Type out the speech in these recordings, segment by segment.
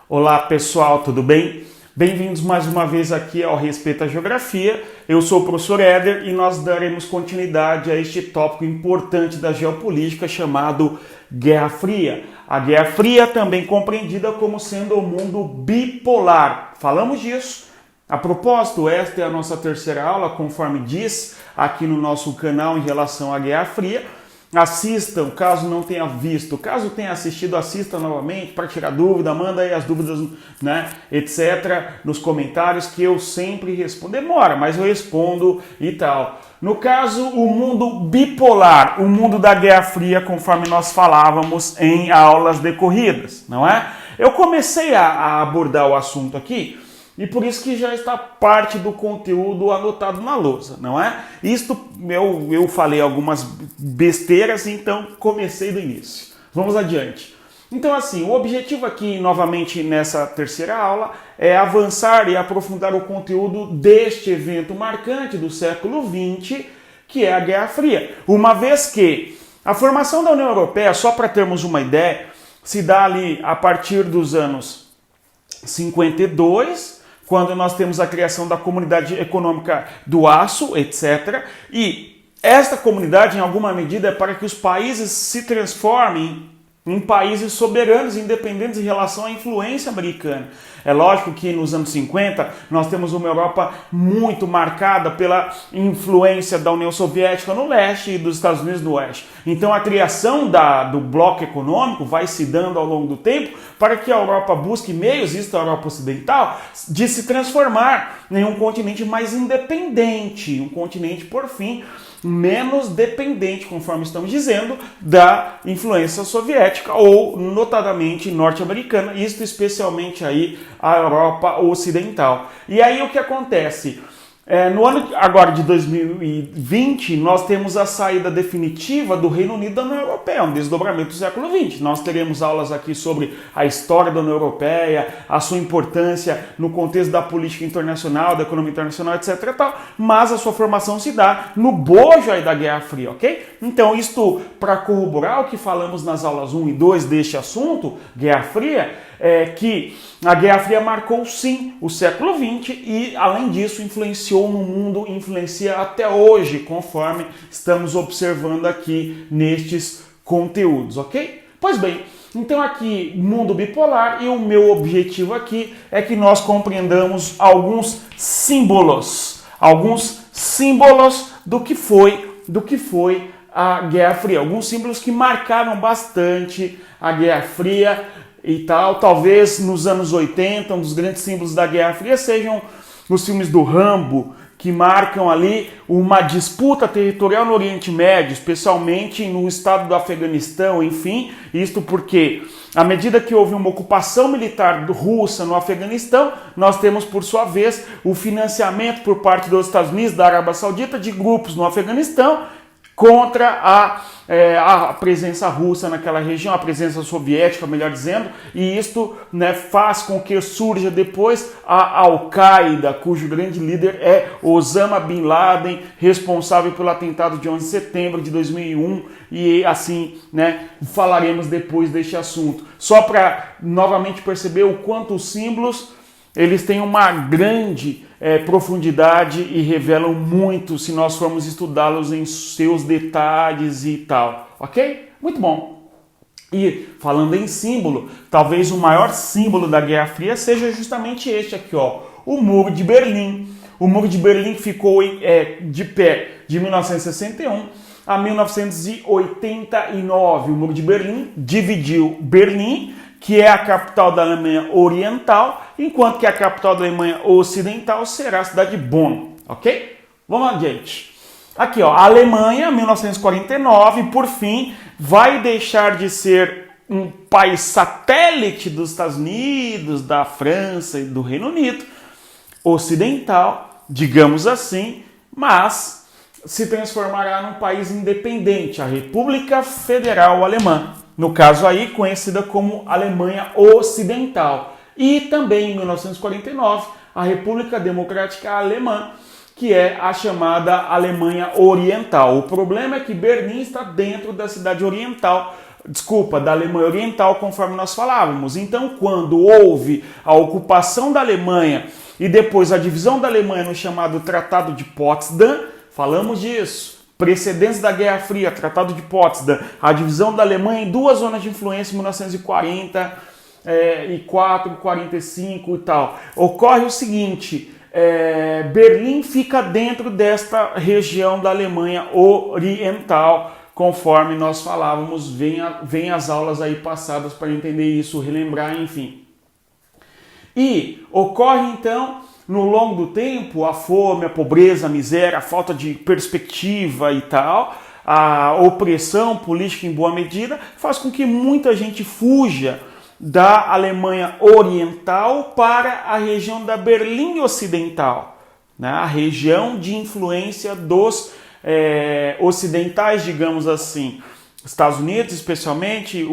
Olá pessoal, tudo bem? Bem-vindos mais uma vez aqui ao Respeito à Geografia. Eu sou o professor Éder e nós daremos continuidade a este tópico importante da geopolítica chamado Guerra Fria. A Guerra Fria também compreendida como sendo o mundo bipolar. Falamos disso. A propósito, esta é a nossa terceira aula, conforme diz aqui no nosso canal em relação à Guerra Fria. Assistam, caso não tenha visto, caso tenha assistido, assista novamente para tirar dúvida, manda aí as dúvidas, etc, nos comentários que eu sempre respondo. Demora, mas eu respondo e tal. No caso, o mundo bipolar, o mundo da Guerra Fria, conforme nós falávamos em aulas decorridas, não é? Eu comecei a abordar o assunto aqui e por isso que já está parte do conteúdo anotado na lousa, não é? Isto eu falei algumas besteiras, então comecei do início. Vamos adiante. Então assim, o objetivo aqui, novamente nessa terceira aula, é avançar e aprofundar o conteúdo deste evento marcante do século XX, que é a Guerra Fria. Uma vez que a formação da União Europeia, só para termos uma ideia, se dá ali a partir dos anos 52, quando nós temos a criação da Comunidade Econômica do Aço, etc. E esta comunidade, em alguma medida, é para que os países se transformem em países soberanos e independentes em relação à influência americana. É lógico que nos anos 50 nós temos uma Europa muito marcada pela influência da União Soviética no leste e dos Estados Unidos no oeste. Então a criação do bloco econômico vai se dando ao longo do tempo para que a Europa busque meios, isso a Europa Ocidental, de se transformar em um continente mais independente, um continente, por fim, menos dependente, conforme estamos dizendo, da influência soviética ou, notadamente, norte-americana, isto especialmente aí a Europa Ocidental. E aí o que acontece? No ano agora de 2020, nós temos a saída definitiva do Reino Unido da União Europeia, um desdobramento do século XX. Nós teremos aulas aqui sobre a história da União Europeia, a sua importância no contexto da política internacional, da economia internacional, etc. Mas a sua formação se dá no bojo aí da Guerra Fria, ok? Então, isto para corroborar o que falamos nas aulas 1 e 2 deste assunto, Guerra Fria, que a Guerra Fria marcou sim o século XX e, além disso, influenciou no mundo, influencia até hoje, conforme estamos observando aqui nestes conteúdos, ok? Pois bem, então aqui, mundo bipolar, e o meu objetivo aqui é que nós compreendamos alguns símbolos do que foi a Guerra Fria, alguns símbolos que marcaram bastante a Guerra Fria e tal. Talvez nos anos 80, um dos grandes símbolos da Guerra Fria sejam os filmes do Rambo, que marcam ali uma disputa territorial no Oriente Médio, especialmente no estado do Afeganistão, enfim, isto porque à medida que houve uma ocupação militar russa no Afeganistão, nós temos, por sua vez, o financiamento por parte dos Estados Unidos, da Arábia Saudita, de grupos no Afeganistão, contra a presença russa naquela região, a presença soviética, melhor dizendo, e isto faz com que surja depois a Al-Qaeda, cujo grande líder é Osama Bin Laden, responsável pelo atentado de 11 de setembro de 2001, e assim falaremos depois deste assunto. Só para novamente perceber o quanto os símbolos eles têm uma grande profundidade e revelam muito se nós formos estudá-los em seus detalhes e tal, ok? Muito bom. E falando em símbolo, talvez o maior símbolo da Guerra Fria seja justamente este aqui, ó, o Muro de Berlim. O Muro de Berlim ficou de pé de 1961 a 1989. O Muro de Berlim dividiu Berlim, que é a capital da Alemanha Oriental, enquanto que a capital da Alemanha Ocidental será a cidade de Bonn, ok? Vamos adiante. Aqui, ó, a Alemanha, 1949, por fim, vai deixar de ser um país satélite dos Estados Unidos, da França e do Reino Unido, ocidental, digamos assim, mas se transformará num país independente, a República Federal Alemã. No caso aí, conhecida como Alemanha Ocidental. E também, em 1949, a República Democrática Alemã, que é a chamada Alemanha Oriental. O problema é que Berlim está dentro da cidade oriental Desculpa, da Alemanha Oriental, conforme nós falávamos. Então, quando houve a ocupação da Alemanha e depois a divisão da Alemanha no chamado Tratado de Potsdam, falamos disso. Precedentes da Guerra Fria, Tratado de Potsdam, a divisão da Alemanha em duas zonas de influência em 1944, 45 e tal. Ocorre o seguinte, Berlim fica dentro desta região da Alemanha Oriental, conforme nós falávamos, vem as aulas aí passadas para entender isso, relembrar, enfim. E ocorre então, no longo do tempo, a fome, a pobreza, a miséria, a falta de perspectiva e tal, a opressão política em boa medida, faz com que muita gente fuja da Alemanha Oriental para a região da Berlim Ocidental, né? A região de influência dos ocidentais, digamos assim, Estados Unidos especialmente,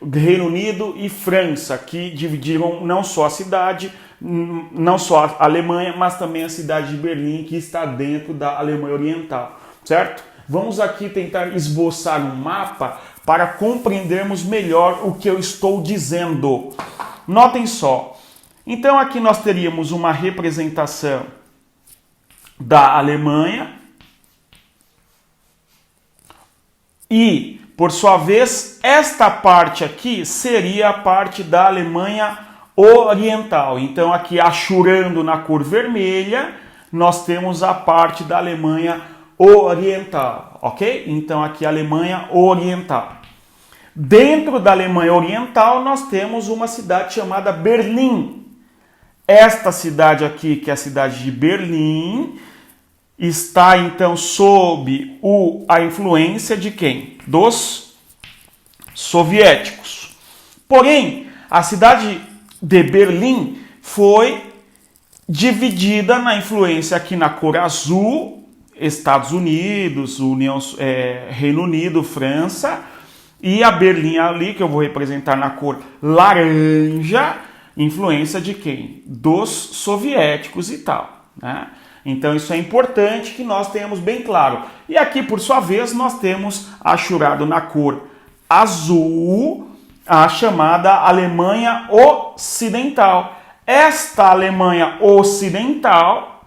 Reino Unido e França, que dividiram não só a cidade, não só a Alemanha, mas também a cidade de Berlim, que está dentro da Alemanha Oriental, certo? Vamos aqui tentar esboçar um mapa para compreendermos melhor o que eu estou dizendo. Notem só, então aqui nós teríamos uma representação da Alemanha, e, por sua vez, esta parte aqui seria a parte da Alemanha Oriental. Então, aqui, achurando na cor vermelha, nós temos a parte da Alemanha Oriental, ok? Então, aqui, a Alemanha Oriental. Dentro da Alemanha Oriental, nós temos uma cidade chamada Berlim. Esta cidade aqui, que é a cidade de Berlim, está então sob a influência de quem? Dos soviéticos. Porém, a cidade de Berlim foi dividida na influência aqui na cor azul, Estados Unidos, Reino Unido, França, e a Berlim ali, que eu vou representar na cor laranja, influência de quem? Dos soviéticos e tal, né? Então isso é importante que nós tenhamos bem claro. E aqui, por sua vez, nós temos achurado na cor azul a chamada Alemanha Ocidental. Esta Alemanha Ocidental,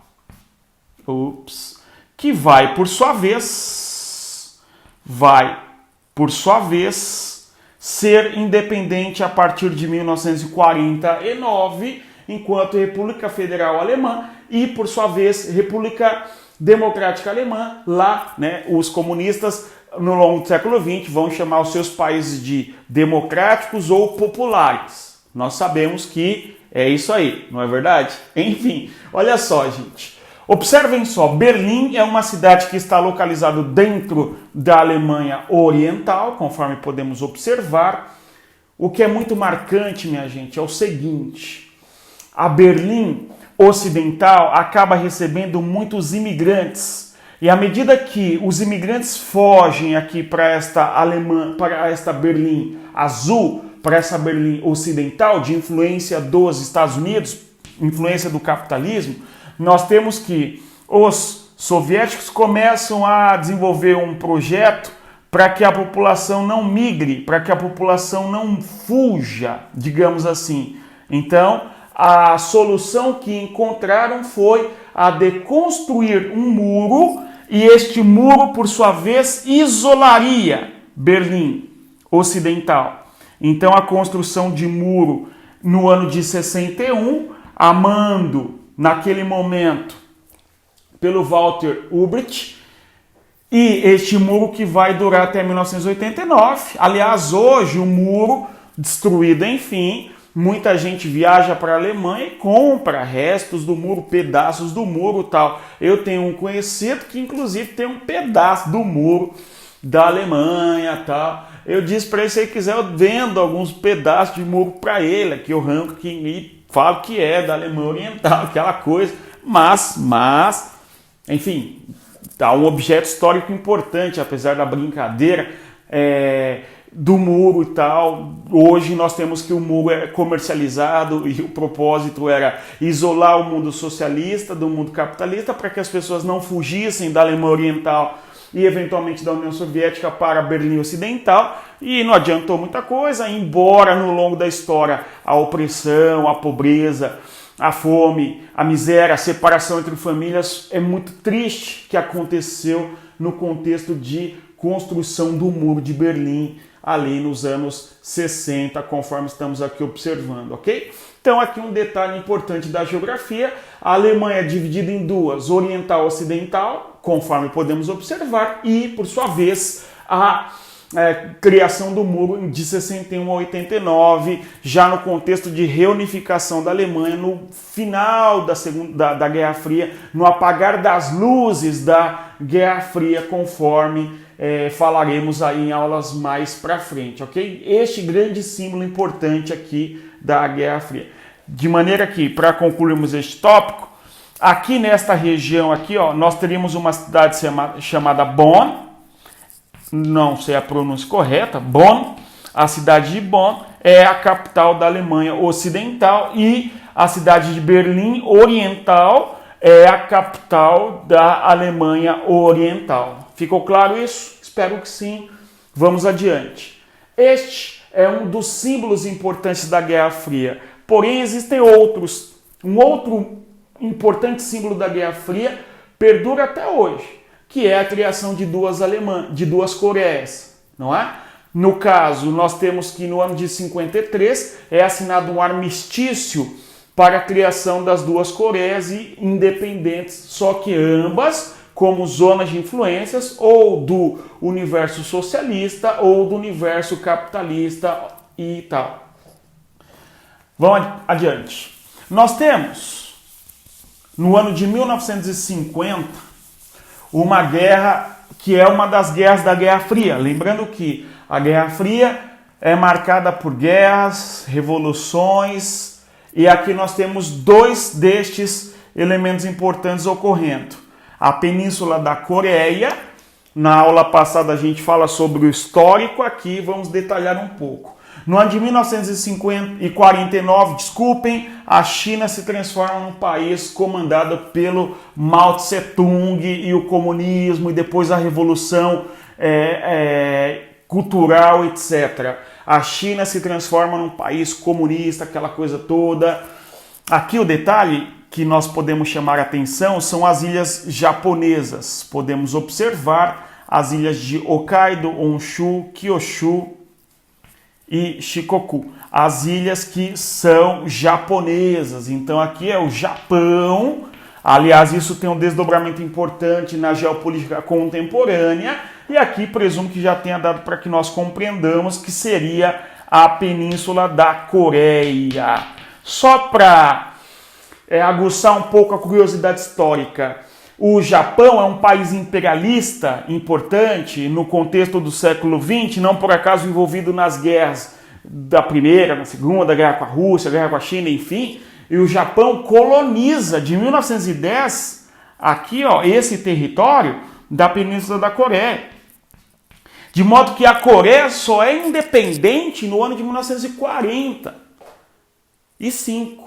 que vai, por sua vez, ser independente a partir de 1949, enquanto República Federal Alemã e, por sua vez, República Democrática Alemã. Lá, né, os comunistas, no longo do século XX, vão chamar os seus países de democráticos ou populares. Nós sabemos que é isso aí, não é verdade? Enfim, olha só, gente. Observem só, Berlim é uma cidade que está localizada dentro da Alemanha Oriental, conforme podemos observar. O que é muito marcante, minha gente, é o seguinte: a Berlim Ocidental acaba recebendo muitos imigrantes. E à medida que os imigrantes fogem aqui para esta Berlim azul, para essa Berlim Ocidental, de influência dos Estados Unidos, influência do capitalismo, nós temos que os soviéticos começam a desenvolver um projeto para que a população não migre, para que a população não fuja, digamos assim. Então, a solução que encontraram foi a de construir um muro, e este muro, por sua vez, isolaria Berlim Ocidental. Então, a construção de muro no ano de 61, a mando, naquele momento, pelo Walter Ulbricht, e este muro que vai durar até 1989. Aliás, hoje o muro destruído, enfim, muita gente viaja para a Alemanha e compra restos do muro, pedaços do muro e tal. Eu tenho um conhecido que inclusive tem um pedaço do muro da Alemanha e tal. Eu disse para ele, se ele quiser, eu vendo alguns pedaços de muro para ele, aqui eu arranco aqui e falo que é da Alemanha Oriental, aquela coisa. Mas, enfim, tá um objeto histórico importante, apesar da brincadeira do muro e tal. Hoje nós temos que o muro é comercializado e o propósito era isolar o mundo socialista do mundo capitalista para que as pessoas não fugissem da Alemanha Oriental e eventualmente da União Soviética para Berlim Ocidental, e não adiantou muita coisa, embora no longo da história a opressão, a pobreza, a fome, a miséria, a separação entre famílias é muito triste que aconteceu no contexto de construção do Muro de Berlim ali nos anos 60, conforme estamos aqui observando, ok? Então aqui um detalhe importante da geografia, a Alemanha é dividida em duas, oriental e ocidental, conforme podemos observar, e por sua vez a criação do muro de 61 a 89, já no contexto de reunificação da Alemanha no final da Guerra Fria, no apagar das luzes da Guerra Fria, conforme falaremos aí em aulas mais para frente, ok? Este grande símbolo importante aqui da Guerra Fria. De maneira que, para concluirmos este tópico, aqui nesta região aqui, ó, nós teríamos uma cidade chamada Bonn, não sei a pronúncia correta, Bonn, a cidade de Bonn é a capital da Alemanha Ocidental e a cidade de Berlim Oriental é a capital da Alemanha Oriental. Ficou claro isso? Espero que sim. Vamos adiante. Este é um dos símbolos importantes da Guerra Fria, porém existem outros. Um outro importante símbolo da Guerra Fria perdura até hoje, que é a criação de duas Coreias, não é? No caso, nós temos que no ano de 53 é assinado um armistício para a criação das duas Coreias independentes, só que ambas como zonas de influências ou do universo socialista ou do universo capitalista e tal. Vamos adiante. Nós temos, no ano de 1950, uma guerra que é uma das guerras da Guerra Fria. Lembrando que a Guerra Fria é marcada por guerras, revoluções, e aqui nós temos dois destes elementos importantes ocorrendo. A Península da Coreia, na aula passada a gente fala sobre o histórico, aqui vamos detalhar um pouco. No ano de 1949, a China se transforma num país comandado pelo Mao Tse-tung e o comunismo, e depois a revolução cultural, etc. A China se transforma num país comunista, aquela coisa toda. Aqui o detalhe que nós podemos chamar a atenção são as ilhas japonesas. Podemos observar as ilhas de Hokkaido, Honshu, Kyushu e Shikoku. As ilhas que são japonesas. Então aqui é o Japão. Aliás, isso tem um desdobramento importante na geopolítica contemporânea. E aqui presumo que já tenha dado para que nós compreendamos que seria a Península da Coreia. Só para aguçar um pouco a curiosidade histórica, o Japão é um país imperialista importante no contexto do século XX, não por acaso envolvido nas guerras da Primeira, na Segunda, guerra com a Rússia, guerra com a China, enfim. E o Japão coloniza de 1910 aqui, ó, esse território da Península da Coreia. De modo que a Coreia só é independente no ano de 1945.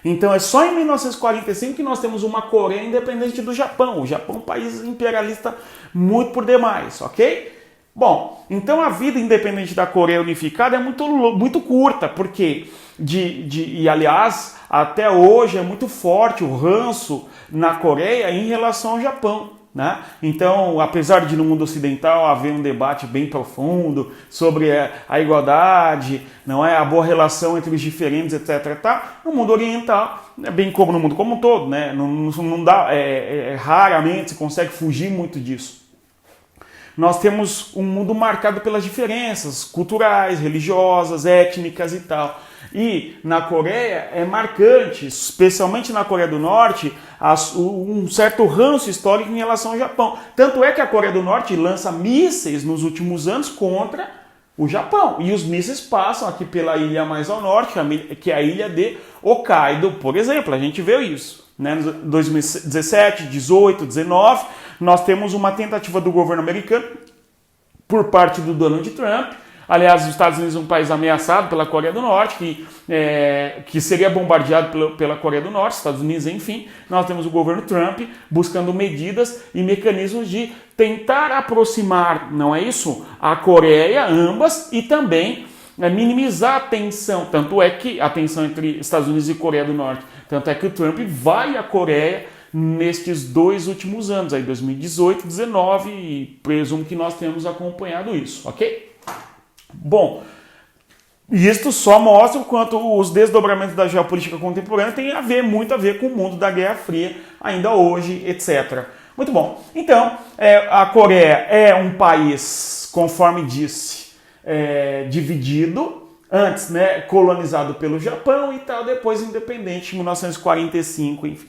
Então é só em 1945 que nós temos uma Coreia independente do Japão. O Japão é um país imperialista muito por demais, ok? Bom, então a vida independente da Coreia unificada é muito curta, porque, e aliás, até hoje é muito forte o ranço na Coreia em relação ao Japão. Né? Então, apesar de no mundo ocidental haver um debate bem profundo sobre a igualdade, não é, a boa relação entre os diferentes, etc. Tá? No mundo oriental, bem como no mundo como um todo, né? Não dá, raramente se consegue fugir muito disso. Nós temos um mundo marcado pelas diferenças culturais, religiosas, étnicas e tal. E na Coreia é marcante, especialmente na Coreia do Norte, um certo ranço histórico em relação ao Japão. Tanto é que a Coreia do Norte lança mísseis nos últimos anos contra o Japão. E os mísseis passam aqui pela ilha mais ao norte, que é a ilha de Hokkaido, por exemplo. A gente vê isso. Né? Em 2017, 18, 19, nós temos uma tentativa do governo americano, por parte do Donald Trump, Aliás, os Estados Unidos é um país ameaçado pela Coreia do Norte, que seria bombardeado pela Coreia do Norte, Estados Unidos, enfim. Nós temos o governo Trump buscando medidas e mecanismos de tentar aproximar, não é isso? A Coreia, ambas, e também minimizar a tensão. Tanto é que a tensão entre Estados Unidos e Coreia do Norte, tanto é que o Trump vai à Coreia nestes 2 últimos anos, aí 2018 e 2019, e presumo que nós temos acompanhado isso, ok? Bom, isto só mostra o quanto os desdobramentos da geopolítica contemporânea têm muito a ver com o mundo da Guerra Fria, ainda hoje, etc. Muito bom. Então, a Coreia é um país, conforme disse, dividido, antes, né, colonizado pelo Japão e tal, depois independente, em 1945, enfim.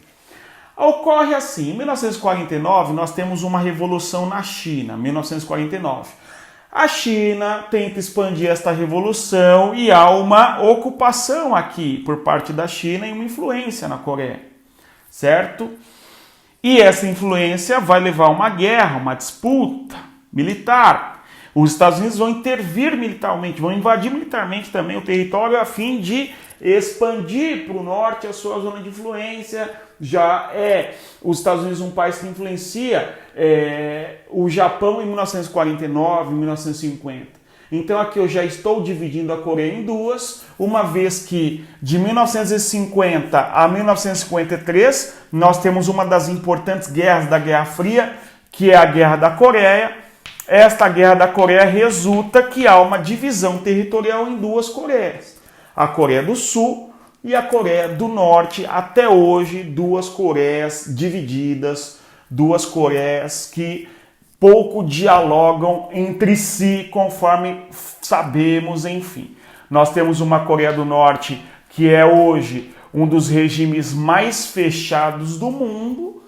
Ocorre assim, em 1949 nós temos uma revolução na China, 1949. A China tenta expandir esta revolução e há uma ocupação aqui por parte da China e uma influência na Coreia, certo? E essa influência vai levar a uma guerra, uma disputa militar. Os Estados Unidos vão intervir militarmente, vão invadir militarmente também o território a fim de expandir para o norte a sua zona de influência. Já os Estados Unidos um país que influencia o Japão em 1949, 1950. Então aqui eu já estou dividindo a Coreia em duas, uma vez que de 1950 a 1953 nós temos uma das importantes guerras da Guerra Fria, que é a Guerra da Coreia. Esta Guerra da Coreia resulta que há uma divisão territorial em 2 Coreias. A Coreia do Sul e a Coreia do Norte, até hoje, 2 Coreias divididas, 2 Coreias que pouco dialogam entre si, conforme sabemos, enfim. Nós temos uma Coreia do Norte que é hoje um dos regimes mais fechados do mundo,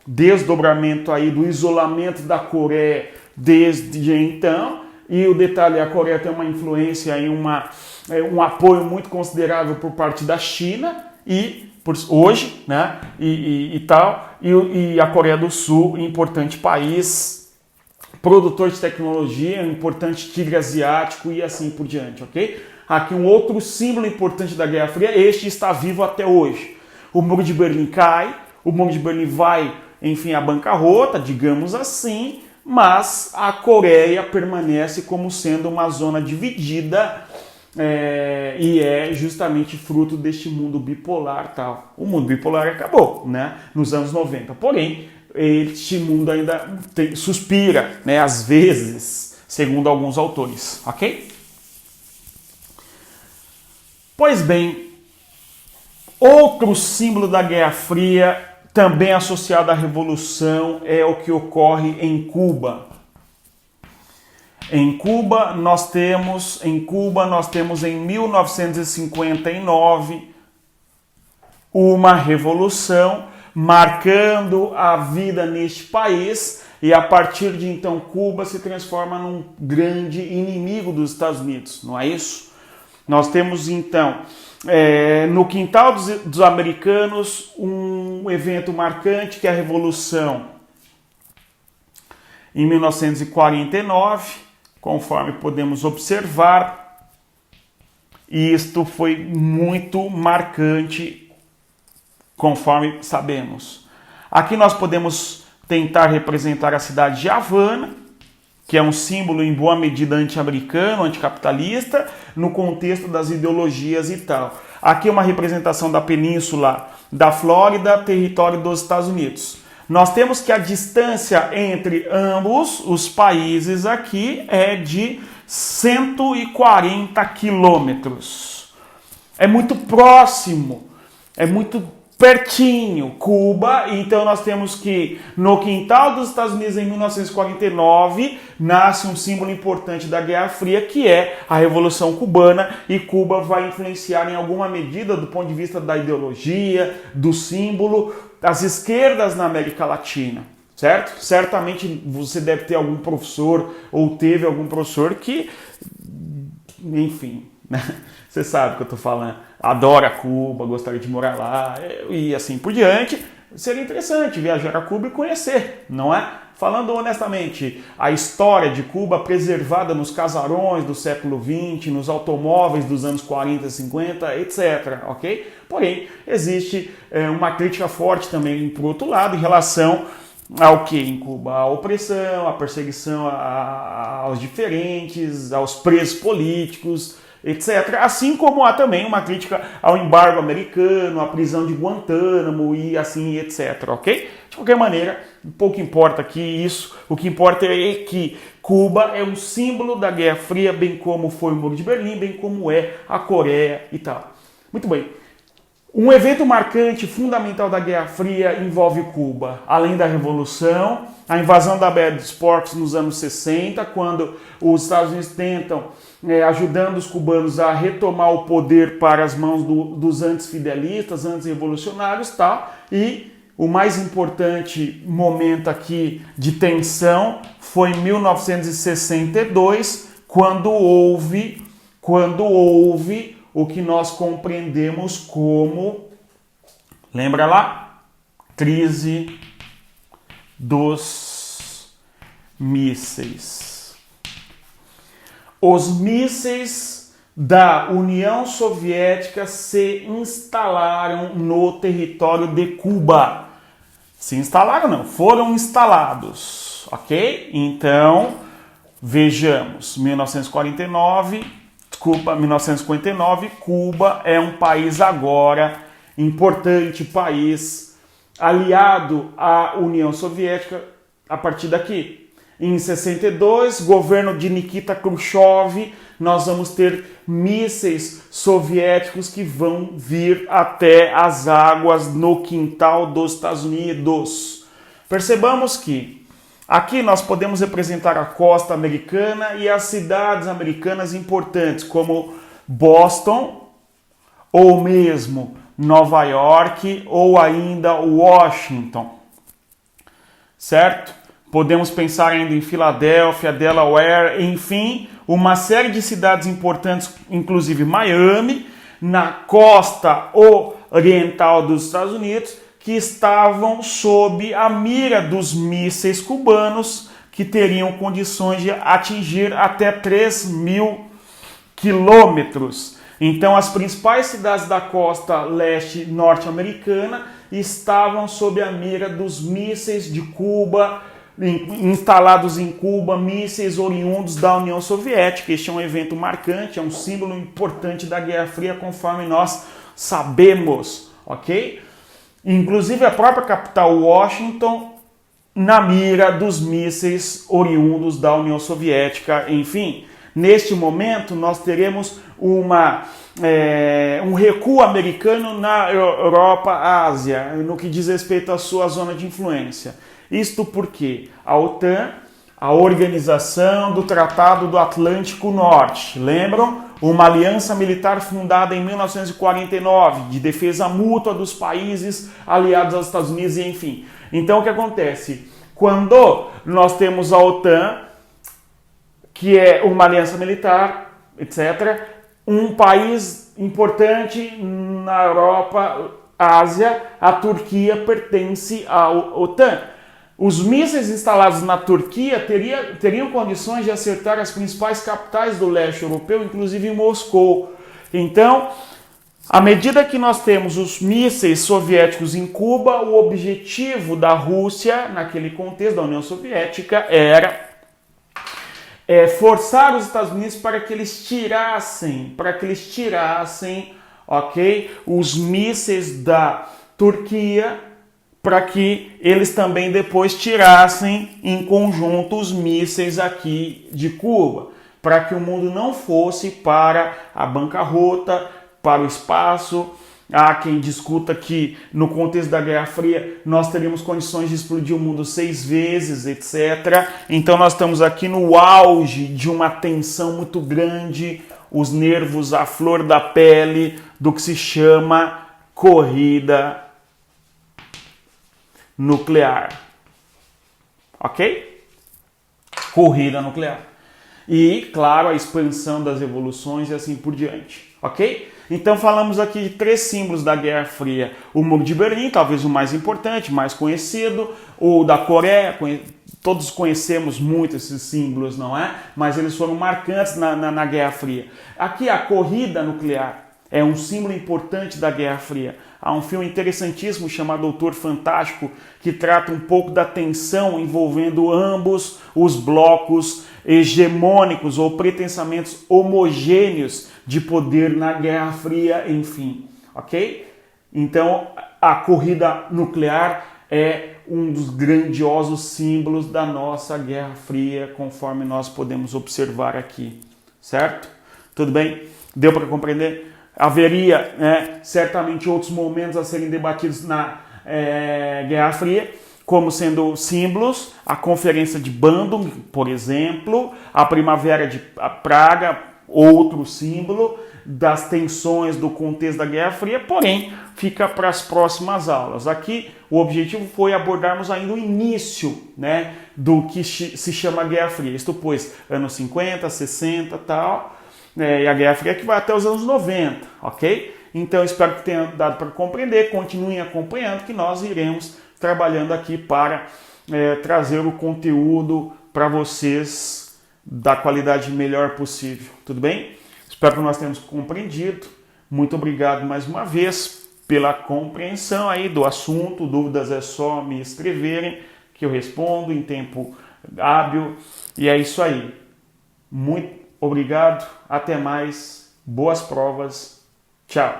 desdobramento aí do isolamento da Coreia desde então, e o detalhe, a Coreia tem uma influência e um apoio muito considerável por parte da China hoje, né? E a Coreia do Sul, importante país, produtor de tecnologia, um importante tigre asiático e assim por diante, ok? Aqui um outro símbolo importante da Guerra Fria, este está vivo até hoje. O Muro de Berlim cai, o Muro de Berlim vai, enfim, à bancarrota, digamos assim, mas a Coreia permanece como sendo uma zona dividida e é justamente fruto deste mundo bipolar tal. O mundo bipolar acabou, né, nos anos 90, porém este mundo ainda suspira, né, às vezes, segundo alguns autores, ok? Pois bem, outro símbolo da Guerra Fria, também associado à Revolução, é o que ocorre em Cuba. Em Cuba nós temos em 1959 uma revolução marcando a vida neste país, e a partir de então Cuba se transforma num grande inimigo dos Estados Unidos, não é isso? Nós temos então no quintal dos americanos um evento marcante, que é a Revolução em 1949, conforme podemos observar, e isto foi muito marcante, conforme sabemos. Aqui nós podemos tentar representar a cidade de Havana, que é um símbolo em boa medida anti-americano, anticapitalista, no contexto das ideologias e tal. Aqui é uma representação da península da Flórida, território dos Estados Unidos. Nós temos que a distância entre ambos os países aqui é de 140 quilômetros. É muito próximo, é muito pertinho, Cuba. Então nós temos que no quintal dos Estados Unidos em 1949 nasce um símbolo importante da Guerra Fria, que é a Revolução Cubana, e Cuba vai influenciar em alguma medida do ponto de vista da ideologia, do símbolo, as esquerdas na América Latina, certo? Certamente você deve ter algum professor ou teve algum professor que, enfim, né? Você sabe o que eu estou falando, adora Cuba, gostaria de morar lá e assim por diante. Seria interessante viajar a Cuba e conhecer, não é? falando honestamente, a história de Cuba preservada nos casarões do século XX, nos automóveis dos anos 40, 50, etc, ok? Porém, existe uma crítica forte também, por outro lado, em relação ao que em Cuba? A opressão, a perseguição aos diferentes, aos presos políticos, etc. Assim como há também uma crítica ao embargo americano, à prisão de Guantánamo e assim, etc. Ok? De qualquer maneira, pouco importa aqui isso. O que importa é que Cuba é um símbolo da Guerra Fria, bem como foi o Muro de Berlim, bem como é a Coreia e tal. Muito bem. Um evento marcante, fundamental da Guerra Fria envolve Cuba. Além da Revolução, a invasão da Baía dos Porcos nos anos 60, quando os Estados Unidos tentam, ajudando os cubanos a retomar o poder para as mãos dos antifidelistas, antirrevolucionários e tal. E o mais importante momento aqui de tensão foi em 1962, quando houve o que nós compreendemos como, lembra lá? Crise dos mísseis. Os mísseis da União Soviética se instalaram no território de Cuba. Se instalaram não, foram instalados, ok? Então, vejamos, 1959, Cuba é um país agora importante, país aliado à União Soviética a partir daqui. Em 62, governo de Nikita Khrushchev, nós vamos ter mísseis soviéticos que vão vir até as águas no quintal dos Estados Unidos. Percebamos que aqui nós podemos representar a costa americana e as cidades americanas importantes, como Boston, ou mesmo Nova York, ou ainda Washington, certo? Podemos pensar ainda em Filadélfia, Delaware, enfim, uma série de cidades importantes, inclusive Miami, na costa oriental dos Estados Unidos, que estavam sob a mira dos mísseis cubanos, que teriam condições de atingir até 3.000 quilômetros. Então, as principais cidades da costa leste norte-americana estavam sob a mira dos mísseis de Cuba, instalados em Cuba, mísseis oriundos da União Soviética. Este é um evento marcante, é um símbolo importante da Guerra Fria, conforme nós sabemos, ok? Inclusive a própria capital Washington na mira dos mísseis oriundos da União Soviética. Enfim, neste momento nós teremos um recuo americano na Europa, Ásia, no que diz respeito à sua zona de influência. Isto porque a OTAN, a Organização do Tratado do Atlântico Norte, lembram? Uma aliança militar fundada em 1949, de defesa mútua dos países aliados aos Estados Unidos, e enfim. Então o que acontece? Quando nós temos a OTAN, que é uma aliança militar, etc., um país importante na Europa, Ásia, a Turquia pertence à OTAN. Os mísseis instalados na Turquia teriam condições de acertar as principais capitais do leste europeu, inclusive em Moscou. Então, à medida que nós temos os mísseis soviéticos em Cuba, o objetivo da Rússia, naquele contexto da União Soviética, era forçar os Estados Unidos para que eles tirassem, ok, os mísseis da Turquia, para que eles também depois tirassem em conjunto os mísseis aqui de Cuba, para que o mundo não fosse para a bancarrota, para o espaço. Há quem discuta que no contexto da Guerra Fria nós teríamos condições de explodir o mundo 6 vezes, etc. Então nós estamos aqui no auge de uma tensão muito grande, os nervos à flor da pele do que se chama corrida nuclear, ok? Corrida nuclear. E, claro, a expansão das revoluções e assim por diante, ok? Então falamos aqui de 3 símbolos da Guerra Fria. O Muro de Berlim, talvez o mais importante, mais conhecido, o da Coreia, todos conhecemos muito esses símbolos, não é? Mas eles foram marcantes na Guerra Fria. Aqui a corrida nuclear é um símbolo importante da Guerra Fria. Há um filme interessantíssimo chamado Doutor Fantástico que trata um pouco da tensão envolvendo ambos os blocos hegemônicos ou pretensamente homogêneos de poder na Guerra Fria, enfim, ok? Então, a corrida nuclear é um dos grandiosos símbolos da nossa Guerra Fria, conforme nós podemos observar aqui, certo? Tudo bem? Deu para compreender? Haveria certamente outros momentos a serem debatidos na Guerra Fria, como sendo símbolos, a Conferência de Bandung, por exemplo, a Primavera de Praga, outro símbolo das tensões do contexto da Guerra Fria, porém, fica para as próximas aulas. Aqui, o objetivo foi abordarmos ainda o início, do que se chama Guerra Fria, isto pois, anos 50, 60 e tal, e a Guerra Fria que vai até os anos 90, ok? Então, espero que tenha dado para compreender, continuem acompanhando, que nós iremos trabalhando aqui para trazer o conteúdo para vocês da qualidade melhor possível, tudo bem? Espero que nós tenhamos compreendido. Muito obrigado mais uma vez pela compreensão aí do assunto. Dúvidas é só me escreverem que eu respondo em tempo hábil. E é isso aí. Muito obrigado. Até mais. Boas provas. Tchau.